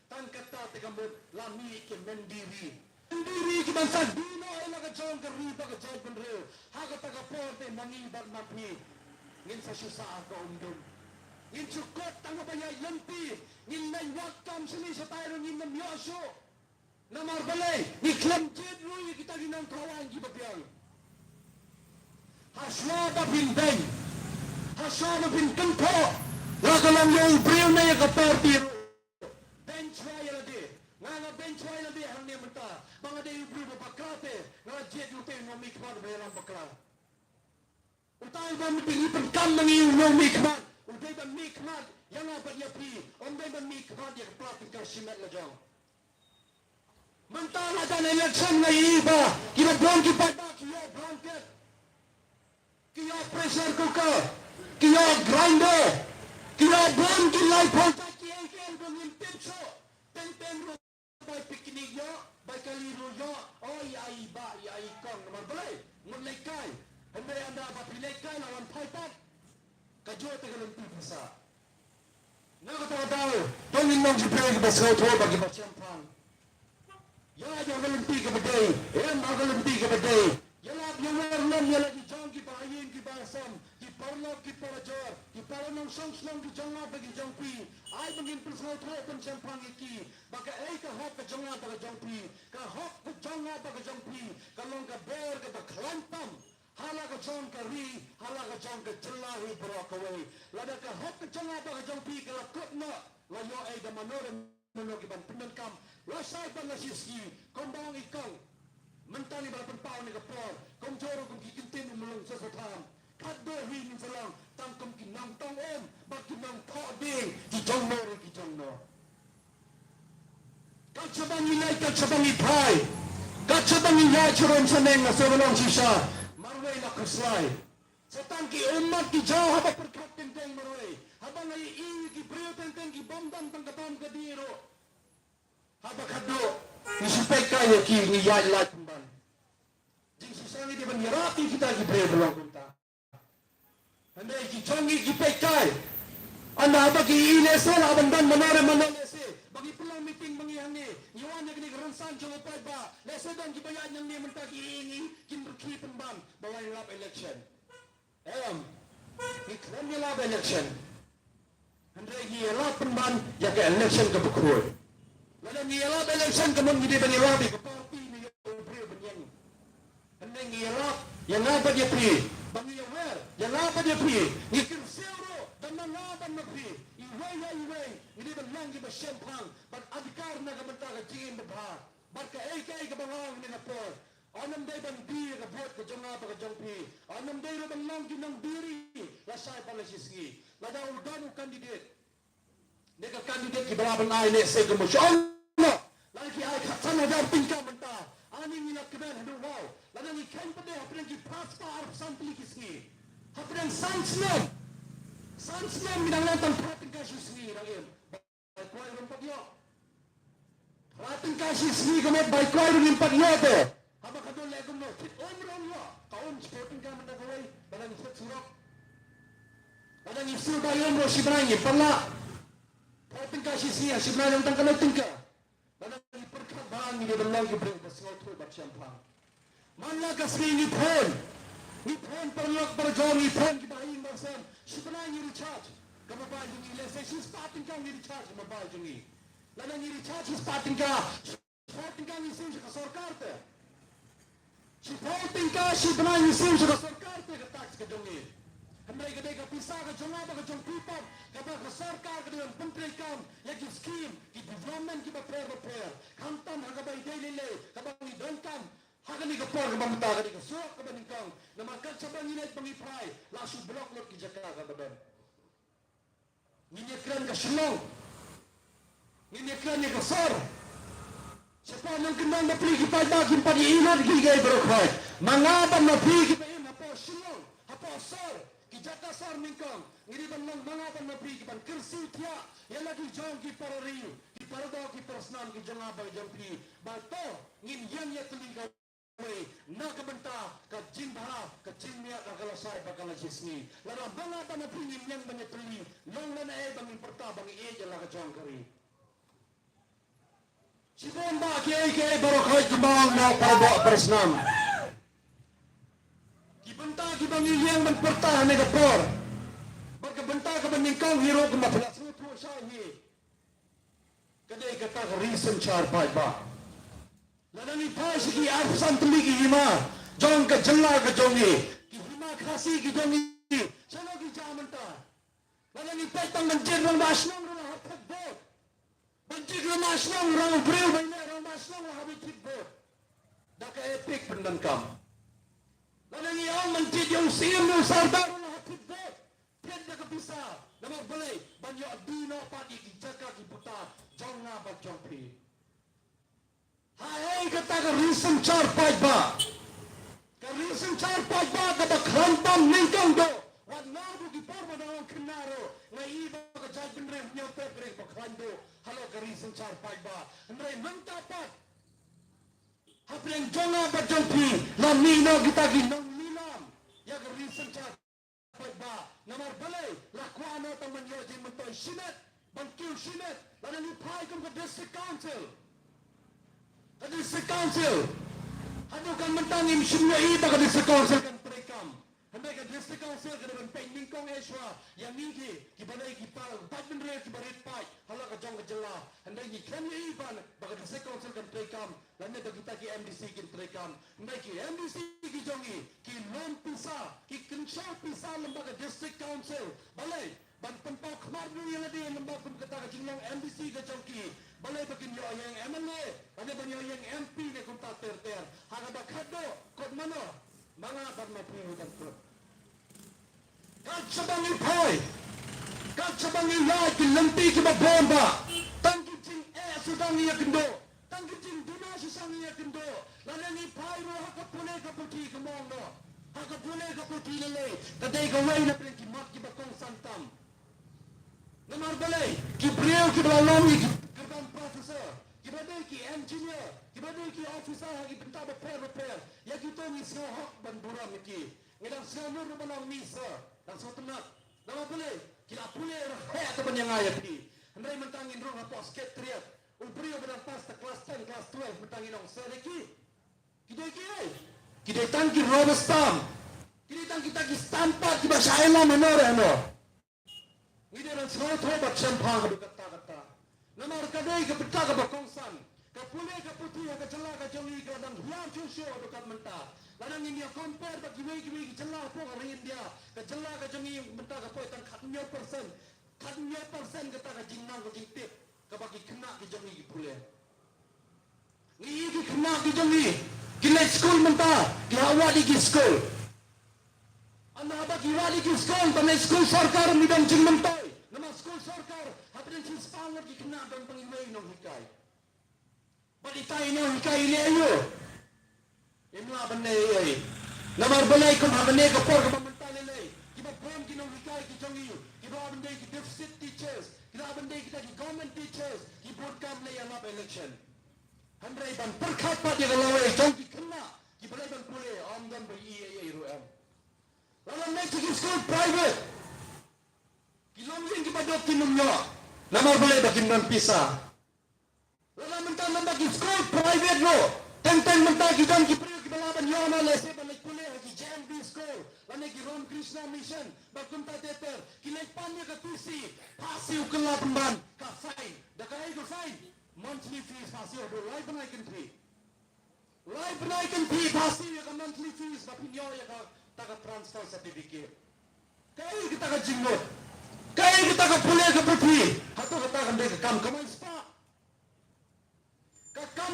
Tan kata tegambut lami ke mendiri. Mendiri kita bangsa dino ela ke jong keri bagi jong penreu. Haga taga porte mangi bar mapi. Ngin sa susah ka undum. Ngin cukot tanga baya lempi. Ngin nai wakam sini sa tayo ngin nam yoso. Namar balay. Ni klam jid rui kita ginang kawan ki babiang. Haswa ba bindeng. Haswa ba bintengko. Lagalang yung priyo na yung kapartiro. Bench trial adi. Nga bench trial adi hang niya menta. Mga day yung priyo bakrate. Nga jet yung tayo ng mikman bayarang bakla. Utay ba mipilipan kam ng iyong ng mikman. Utay ba mikman. Yang nga ba niya pri. Onday ba mikman yung kaplating ka simet na dyan. Mantala dan election na iba. Kinabron kipada. Kiyo blanket. Kiyo pressure cooker. Kiyo grinder. Kiyo bon kilay polta. Bangin tipso, ten ro by picnic yo, by kaliro yo, oy ay ba, ay kong naman balay, mulay kay, hindi anda ba pilay kay lawan paipat, kadyo tagalong pipasa. Nakatawa tayo, tongin mong si Pili Basaw to, bagi ba siyempang. Yala yung galampi ka ba day, mga galampi ka ba day, yala yung warlam, yala di jong ki bahayin ki basam, ki parlok ki parajor, ki paranong songs lang ki jong nga bagi jong pi, ay bangin Basaw to, pang siyempang iki, baka ay ka hok ka jong nga baga jong pi, ka hok ka jong nga baga jong pi, kalong ka ber ka baklantam, hala ka jong ka ri, hala ka jong ka jelahi barakaway, lada ka hok ka jong nga baga jong pi, kalakot na, layo ay da manoran, manog ibang pinangkam, lasay pa na siski, kumbang ikaw, mentani bala penpao ni kapor, kung joro kung kikintin umulong sa satam, kaddo hinin sa lang, tangkom kinang tong om, bag kinang koding, kijong no rin kijong no. Katsabang ilay, katsabang ipay, katsabang ilay, churon sa neng, nasurulong sisa, marway na kuslay. Sa tangki umat kijaw, habang perkat tenteng marway, habang ay iwi kibriyo tenteng kibamdang tangkapam kadiro, habang kaddo, isipay kayo ki ngiyay lahat kumban. Jing sisangi di ba nirati kita kibriyo belong kunta. Handay kichongi kipay kay, anda habang kiilese, habang dan manolese, bagi pulang meeting mangihangi, iwan na gini karansan siya mapay ba, lese dan kibayaan niyang niya menta kiingi, kinrukipan ban, baway lap election. Iklan niya lap election. Handay hiyalapan ban, yaga election kabukroy. Wala hiyalap election kamang hindi ba nirabi, kaparti niya ubriyo banyan. Handay hiyalap, yang apa dia pri, bangi aware, yang apa dia pri, ikirsero, dan nalaban na pri, iway, hindi ba lang iba siyempang, pag adikar na kamanta ka jingin babha, barka ay kabangawang ni napor, anam day bang di ka bot ka jong apa ka jong pri, anam day na bang lang ginang diri, lasay pala siski, lada udano kandidat, neka kandidat ki balaban ay ne say kumusyon, lagi ay katsana dar tingka menta, aning nila kiban hadu wow, lada ni kempade hapren ki pasta arp sampli kiski, hapren sansnem minanglantan prating kasyusni rangim, baikwaay rumpagyo, prating kasyusni kamet baikwaay rumpagyo te, haba kadol legom no, kit omron yo, kaon sporting ka mandagaway, balang isot surok, balang isul bayon mo sibrangi, pala, prating kasyusni, sibrangi ang tangkalating ka, balang iperkabang ni balang ibreng Basaw to baksyampang, manlagas ni Nipon perlok berjong, Nipon kibahin barsam, sibrangi ni recharge, kababay yung ilese, sispating ka ni recharge, kababay yung i, lala ni recharge, sispating ka ni sim sa kasorkarte, sispating ka, sibrangi ni sim sa kasorkarte, katax ka jong i, hamday ka day kapisa ka jong aba ka jong pipag, kabag kasorkar ka doon, puntray kam, yagi scheme, ki development, ki ba prayer, kantam, hagabay daily, kabang idon kam, hagan ni kapor ka bang ka ni kasok ka ba ni kang na magkad sa banginay pangipray laso blok lot ki jaka ka ba ninyekran ka silong ninyekran ni kasor sa panang kinang na pliki pa baging pag-iinan gigay barokay mangaban na pliki pa yun hapo silong hapo sor ki jaka sor ni kang ngiriban lang mangaban na pliki pan kirsi tiya yan lagi jong ki parariyo ki pardo ki persnan ki janga ba jampi ba to ngin yang ya tuli ka na kabenta ka jin bhara ka jin mia ka kalasai ba kala jisni lara banga ba na pingin yang banya tuli long na e bangin perta bangi e jala ka jang kari Sibon ba ke barokai kembang na pardo persnan Kibenta ki bangi yang ban perta ne ka por berkebenta ke beningkong hero ke mapelas tu sahi kadai kata reason char pai ba ladani pai sigi arsan tuli ki hima jong ka jalla ka jongi ki hima khasi ki jongi chalo ki jamanta ladani pai tang banjir rang basnong rang hathak bot banjir rang basnong rang breu baina rang basnong habi thik bot daka epic pendan kam ladani ang manjid yung siem no sardar rang hathak bot Tiada kebisa, nama boleh banyak dino pagi dijaga di buta, jangan berjumpa. Hai kata ke reason char pajba, ke reason char pajba kata kerantam ningkong do, warna do di porma dalam kenaro, ngai iba ke jadin rem nyotek rem pakrando, halo ke reason char pajba, nrai mentapat. Hapreng jangan berjumpa, lamino kita ginong milam, ya ke reason char pajba. Namar balai lakwano taman yoji mentoy sinet bangkil sinet lalu lipai kum ke district council hadukan mentangin semua iba ke district council kan perekam hendak ke district council ke depan pending kong eswa yang niki kibalai kipal tajun re kibarit pai hala ke jong ke jela hendak ki kan iban bagi district council kan perekam lalu kita ki MDC kan perekam hendak ki MDC ki jongi ki lom pisa ki kensha pisa lembaga district council balai ban tempat kemar dulu yang ada lembaga pun kata ke jinglang MDC ke jongki balai bakin yo yang MLA ada banyak yang MP ne kunta ter haga bakado kod mano manga ban mapi hutan pro kat sabangi poi kat sabangi ya ki lempi ki bomba tangki jing sudang ya kendo tangki jing duna susang ya kendo lalu ni pai ro haka pune ka puti ke mondo haka pune ka puti lele kadai ka wai na pren ki mat ki bakong santam namar balai ki brio ki balalom ki gerbang profesor ki badai ki engineer ki badai ki officer ki benta repair ya ki to ni sio hak ban buram ki ngedang sio nur banang misa dan so tenak namar balai ki la pule he atapan yang ayat ni hendai mentangin ro apa sket triat brio benar pas kelas 10 kelas 12 mentangin ong sereki Kita tangki robestam. Kita tangki tangki stampat di bahasa Ela menore ano. Ini orang semua tu buat sempang kata. Nama kadai ke peta ke bakongsan. Kapule ke putih ke celah ke jongi ke dan hiam cusu dekat mentah. Lalu ini dia compare bagi wei celah pun hari India. Ke celah ke jongi mentah ke poin tan 40%. 40% kata ke jinang ke jingtip. Ke bagi kena ke jongi ke pule. Ini ke kena ke jongi. Kila school mentah, kila awak di school. Anda apa kila di school, tanah school sarkar midang jing mentai. Nama school sarkar, apa yang cis power di kena dan pengilai nong hikai. Balitai nong hikai ini ayo. Imla benai ay. Nama balai kum habene ke por ke mentai lele. Kiba bom ki nong hikai ki jongi. Kiba benai ki deficit teachers. Kiba benai kita ki government teachers. Kiba kam le yang apa election. Handrai ban perkat pat dia kalau jongki kena ki balai ban pule amdan bagi ruam lalu naik ke school private kiloming ki badok kinumnya nama balai bakin dan pisah lalu mentang bagi school private lo tentang mentang ki jongki priu ki balaban yo na lese balai pule ki JMB school lalu ki Ram Krishna mission bakum tateter ki naik panya ke tusi pasi ukela pemban ka fine dakai ko fine monthly fees pasti ada live penaikan fee pasti ya kan monthly fees tapi nyo ya kan tak transfer certificate kai kita ke jingot kai kita ke pule ke putih atau kita kan dia ke kam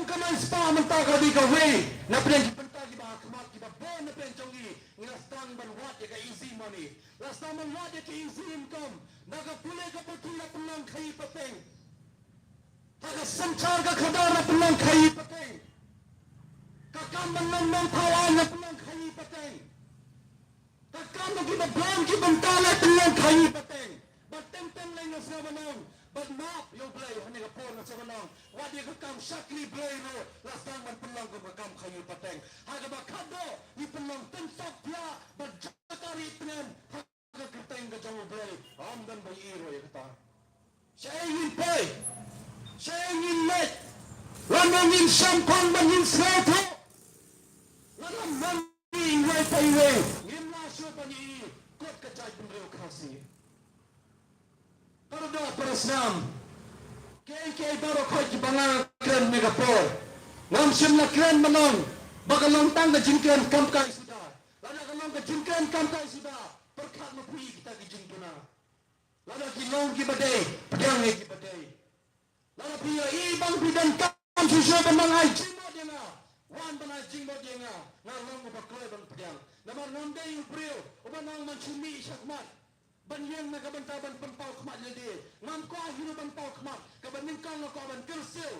kamai spa mentah ka di ka way na pren ki pentah ki ba khmat ki ba bon na pren chongi ngila stang ban wat ya ka easy money last time wat ya ka easy income na ka pule ke putih na penang khai pateng Haka sancar ka khadar na penang khai pateng. Kakam menang pawan na penang khai pateng. Kakam bagi babang ki bentala penang khai pateng. Bateng-teng lang na sa manang. but map yung play hani ka por na sa manong wadi ka kam shakli play no lasang man pulang ko ka kam kayu pateng haga ba kado ni pulang tensok pia but jakari penen haga kateng ka jong play amdan ba iro ya kata saya ingin play saya ingin let landangin champagne mangin slato landang mangin way pay way ngimla syo pa ni kot ka jay penreo kasi para do perasnam kay baro koy bangang kren megapol ngam sim na kren manong bagalong tang ka jingken kam kai suda lada kalong ka jingken kam kai suda perkat mo pui kita ki jingkena lada ki long ki badai pedang ki badai lada pia ibang bidan kam susu banang ai jingmo denga wan banai jingmo denga ngalong ba koy ban pedang namar nonde yu prio ubanang mansumi syakmat banyang na kabantaban pampaw kmat lede ngam ko ahiro pampaw kmat kabaning kang ko ban kersil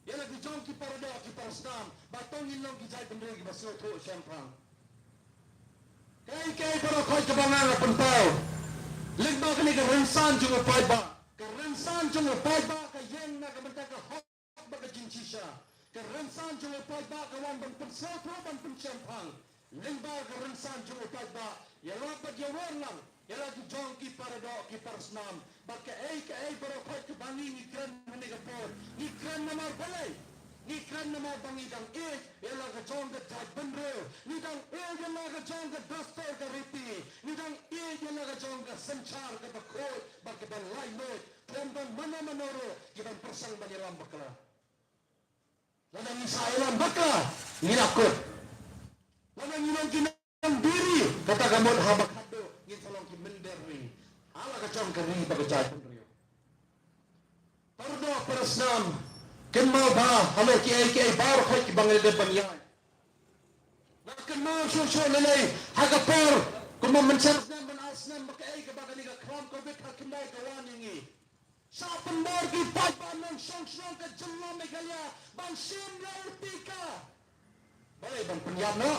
ya lagi jong ki parada ki parastam batong ilong ki jai bendera ki baso to champagne kay para koy kabangan pampaw ligba kani ka rensan jung pai ba ka rensan jung pai ba ka yeng na kabanta ka hok ba ka jinsisha ka rensan jung pai ba ka wan ban penso to ban pen champagne ligba ka rensan jung pai ba ya rapat ya warlang ya lagi jong ki parado ki parsnam baka ay baro koy ki bangi ni kran ni ka por ni kran na mar balay ni kran na mar bangi dang ya lagi jong ka jai bendre ni dang ya lagi jong ka dastor ka ripi ni dang ya lagi jong ka sanchar ka bakoy baka ban lay noy ban mana manoro ki ban persang banyiram bakla ladang isailan bakla ni nakut ladang inang kinang diri kata gamot habak hado ngin salong ki menderri ala ka chong kari bagajay penrio pardo perasnam ken mau ba halo ki ay bar khoy ki bangal de banyan na ken mau so lelay hagapor kuma mencerasnam ban asnam baka ay ka bagali ka kram ko bit hakindai kawaningi sa pendor ki pai banang song ka jenglo megalya ban sim lautika balai ban penyap no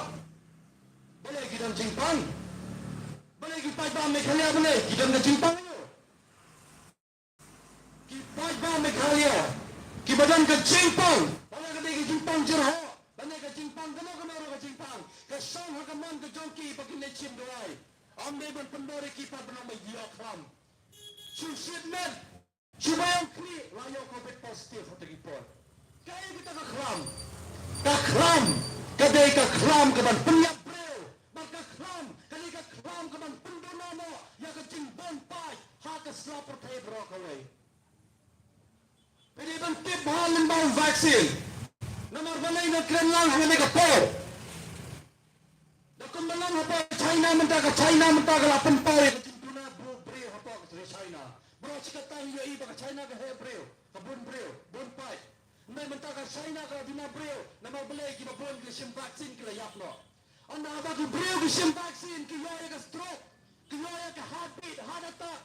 balai ki dan jingpang boleh kita pai Meghalaya boleh kita nak jimpang yo kita pai Meghalaya kita badan ke jimpang boleh kita ke jimpang jerho boleh ke jimpang kena ke jimpang ke song hakaman ke jongki bagi lecim doai amde ban pendore kita bernama Yokram susit net subayang kri layo covid positif atau report kaya kita ke kram kadai ke kram ke ban penyap breu maka kram kali ke kram ke ban pendonano ya ke jimbon pai ha ke slapper thai brok away pedi ban tip hal limbau vaksin nomor balai na kren lang hame ke por dakum balang apa China menta ke lapan pai ke jimbona bro breu apa ke China bro cikata hiyo iba ke China ke he breu ke bon pai nai menta ke China ke dina breu nomor balai ki bon ke sim vaksin ke yapno anda bagi breu ke sim vaksin ke yoya ke stroke ke yoya ke heartbeat heart attack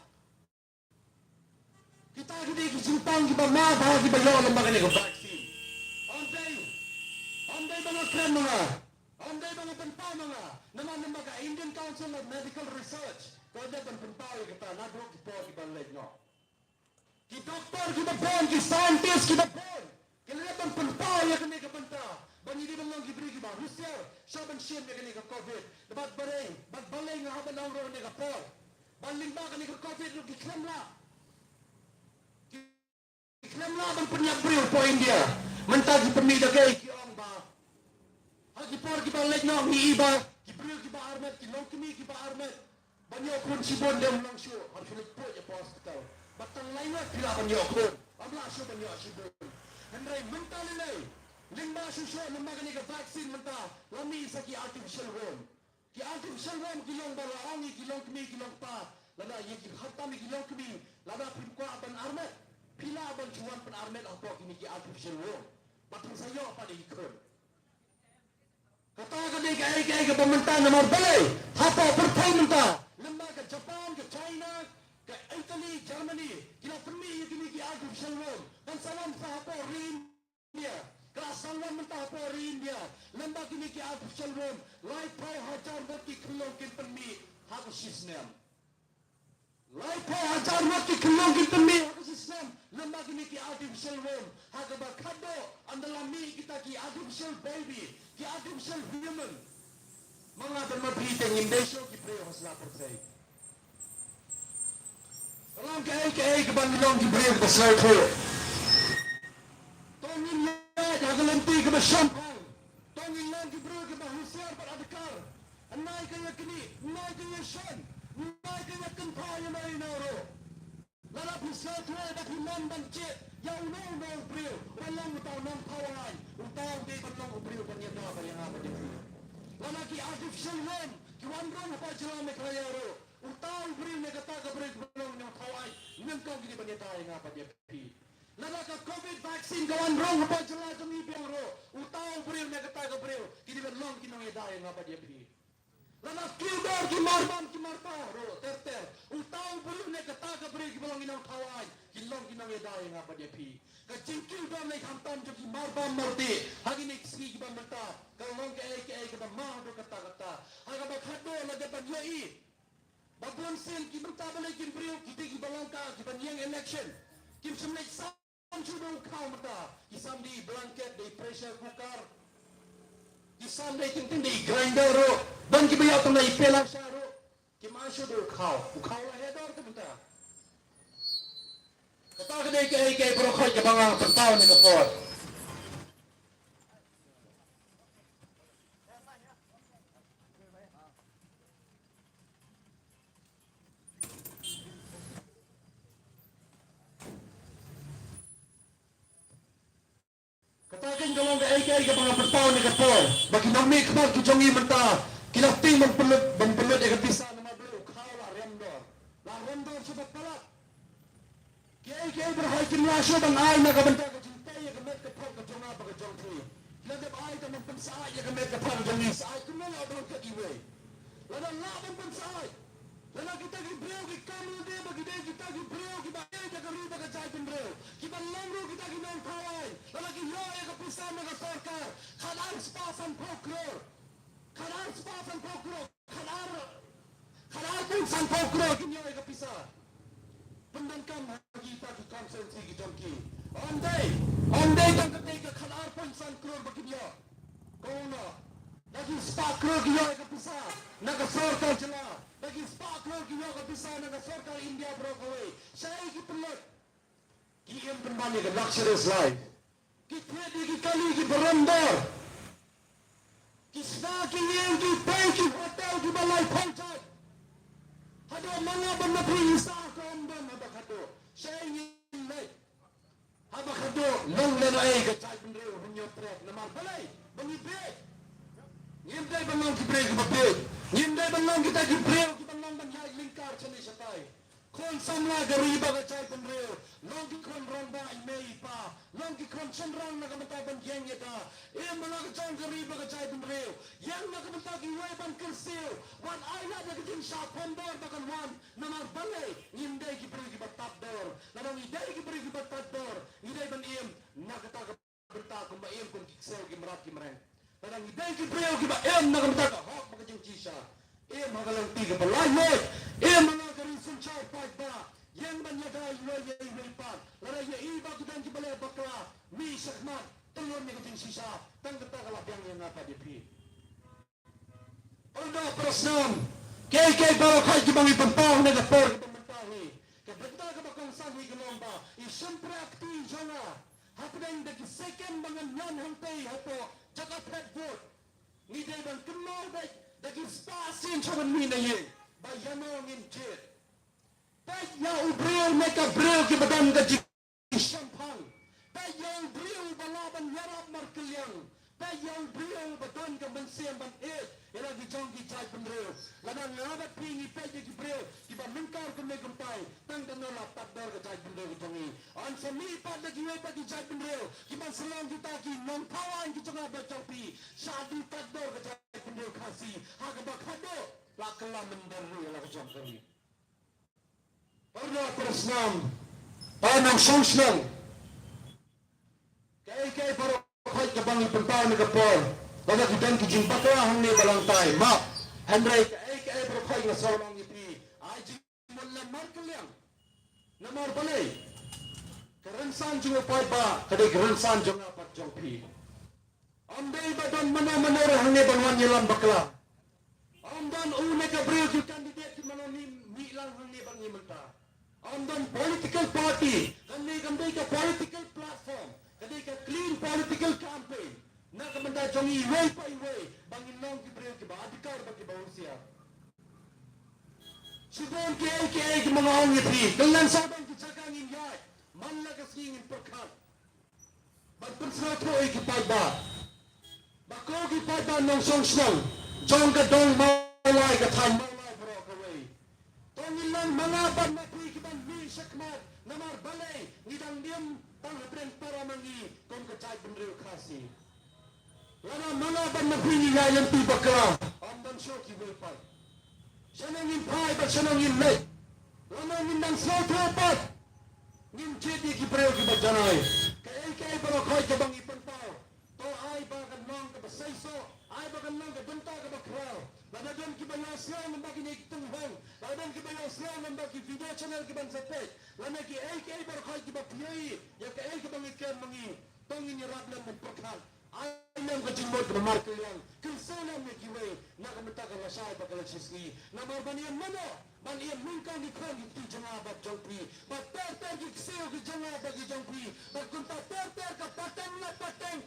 kita gede ke jimpang ki ba ma ba ki ba yoya lembaga ne ke vaksin andai bang kren mga andai bang penpau mga nama lembaga Indian Council of Medical Research ko ada penpau ki ta na dro ki por ki ba le no ki doktor ki ba bon ki scientist ki ba bon kila ban penpau ya kene ke banta bani di bang ki bri ki ba Rusia saban siem ne kene ke covid bat baleng ha ba lauro ne ke por baling ba kene ke covid ki klemla ban penyak bri po India mentah ki pemida ke ki ong ba hagi por ki ba le no ni iba ki bri ki ba armet ki long kimi ki ba armet banyo kun si bon dem lang syo har filik po ya hospital batang lain wa pila banyo kun abla syo banyo si bon hendrai mental le lingba susu lembaga ni ke vaksin mentah lami saki artificial worm ki long ba ongi ki long kimi ki long pa lada ye ki khatam ki long kimi lada pin ko ban armet pila ban chuan ban armet apa kini ki artificial worm batang sayo apa di ikut kata ka dei ke pemerintah nomor balai apa pertai mentah lembaga Japan ke China ke Italy Germany kila pemi kini ki artificial worm dan salam sa apa rin dia kelasangan mentah apa rin dia lembaga kini ki artificial worm lai pai hajar boti kelong kin pemi haku sisnem Lai po hajar waktu kelong kita mi hak sistem lemah kini ki artificial womb hak bakado andalam mi kita ki artificial baby ki artificial human mga bermabri tengin desyo ki preo hasla percay Salam kay kebanilong ki preo kita slay preo Tongin led hagalenti ke bersampang Tongin lang ki preo ke bahusar beradekar Anay kaya kini, anay kaya syan Nai kaya kentaya mai naro. Lalap hisat wa dak himan bancet. Yang no brio. Walang utang nang kawan. Utang di batang brio banyak dah yang apa dia. Lalaki artificial one. Kiwan rong apa jalan me kaya ro. Utang brio me kata ka brio belum yang kawan. Nang kau gini banyak dah yang apa dia. Lalaki COVID vaccine kawan rong apa jalan kami biang ro. Utang brio me kata ka brio. Kini belum kinong dah yang apa dia. Lalas kiudar ki marban ki marta ro ter utang bulu ne kata ka beri ki belong inang kawai kilong kinang edai ngapa dia pi ka cingkiu dam ne khamtam jo ki marban marti hagi ne ski ki bamata ka long ke ka ma do kata haga ba khado la de ban yai babon sel ki banta bale ki beri ki belong ka ki ban yang election kim semne sam chu do khaw mata ki samdi blanket de pressure cooker Kisam day ting di grinder ro, dan kibayat na ipelang siya ro, kimasyo do ukaw la hedor ka punta. Kapag day kay bro koy kabang pagtaw ni kapot. Katakan kalau kay kabang pagtaw ni kapot. Bagi nami kapag kijongi menta, kilafting mempelut ekatisa nama beliau kala remdor. La remdor sebab palak. Kay berhai kimlasyo bang ay nakabenta ka cintai ya kemet kapag ka jonga bag jong tri. Ladap ay ta mempensaay ya kemet kapag jongi saay kumala bang ka iwe. Ladap la mempensaay. Lala kita ki beliau ki kamu de bagi de kita ki beliau ki bae ja ka riba ka jai beliau. Ki balangro kita ki non kawai. Lala ki yo ya ka pisah na ka sarkar. Khalar spasan prokuror. Khalar spasan prokuror. Khalar pun san prokuror ki yo ya ka pisah. Pendangkan kita ki konsensi ki jongki. Ondai tang ka khalar pun san prokuror bagi yo. Kono. Lagi spakror ki yo ya ka pisah. Na ka sarkar jela. Bagi spakror ki yo ka pisah na ka sarkar India brokaway. Saya ki pelot. Ki em kembali ke luxurious life. Kita di kali ki berendar. Kisna ki yang ki pay ki hotel ki balai panjat. Hado mga banapri isa ko amban haba kado. Saya ingin naik. Haba kado long lena ay ka chay bendreo hunyo trek namar balai. Bangi break. Ngimday bangang ki break mabit. Ngimday bangang kita ki break ki bangang banjay lingkar chani satay. Kon samla gariba ka chay bendreo. Long ki kon rongba imei pa. Long ki kon senrang nakamata ban yang yata. Mga kacang gariba ka chay bendreo. Yang nakamata ki weban kersil. Wan ayla na kitin sa pondor bakan wan. Namar balay. Ngimday ki break ki batap dor. Ladang iday ki break ki batap dor. Iday ban iem. Nakata ka berta kumba iem kun kiksel ki merat ki mereng. Ladang iday ki break ki ba iem nakamata ka. Hok makajang chisha. Magalang tiga balayot. Mga karisun chow fight ba. Yang banyagay loya iwilpan. Lara ya iba kudan ki balay bakla. Mi sakman. Tulor ni kutin sisa. Tanggata kalapyang yang apa dipi. Olda prasnam. Kay barokay ki bang ipampaw na gapor ki pamantawi. Kabenta ka bakang sanhi galomba. Siyempre akti jona. Hapdang daki second mga nyan hantay hapo. Jaka Redwood. Ngiday bang kumar daki spasin chawan minayin. Bayanong injit. Taya ubril meka bril ki badan ka champagne. Taya ubril balaban yarap markelyang. Taya ubril badan ka mansiyan ban ila di jong ki chay penril. Ladang ngabat pingi taya ki bril ki ba mengkar ka megumpay. Tang kanola takdor ka chay penril ki jongi. An samipat na kiwepa ki chay penril. Ki ban selang kita ki non kawan ki jonga bacapi. Sadu takdor ka chay penril kasi. Haga bakado. Lakala mendaru ila ka jong kari. Pernah persnam. Panang sosnang. Kay para kahit kabang ipuntaw ni kapor. Baga kidan ki jimpatwa hang ni balantay. Ma. Henry kay para kahit nga solong ipi. Ay jimulan markel Namar balay. Kerensan juga pai ba, kadai kerensan juga pat jong pi. Amdai badan mana-mana orang ne banwan nyelam bakla. Amdan une ka brio ki kandidat ki manoni mi lang hang ne bang menta. Amdan political party, kandai ka political platform, kadai ka clean political campaign. Na ka menta jong i way pai way, bangin long ki brio ki ba adikar ba ki ba usia. Subon ki mga ongit ri, dengan sabang ki cakangin yat, man la ka singin perkat. Bagpensa ko ay ki pai ba. Bako ki pai ba nong song song, jong ka dong maulay ka tan maulay bro ka way. Tongin lang mga ban na ki ban mi sakmat, namar balay, nidang diem tang hapren para mangi kong kacay benril kasi. Lama mga ban na ni yayan ti bakla, amdan syo ki way pai. Siya nang impay ba siya nang inlay. Lama nindang sotopat. Nin chiti ki preo ki bajanay. Kaya baro koy ka bang ipantaw. To ay ba kan nong ka basayso. Ay ba kan nong ka bunta ka bakraw. Ladadan ki ba yasya ng bagi na itunghong. Ladadan ki ba yasya ng bagi video channel ki bang sapet. Lama ki kaya baro koy ki ba piyay. Ya kaya ki bang ikan mangi. Tongin ni raglan ng pagkal. Ayam ka jimod ka mamarko yan. Kinsanan mo kiway. Nakamata ka lasay pa kalagsisli. Namarbaniyan mo no. Baniyan mungkang ikon iti jangabat jongpi. Bater-ter ki ksiyo ki jangabat ki jongpi. Bagkunta ter-ter ka pateng na pateng.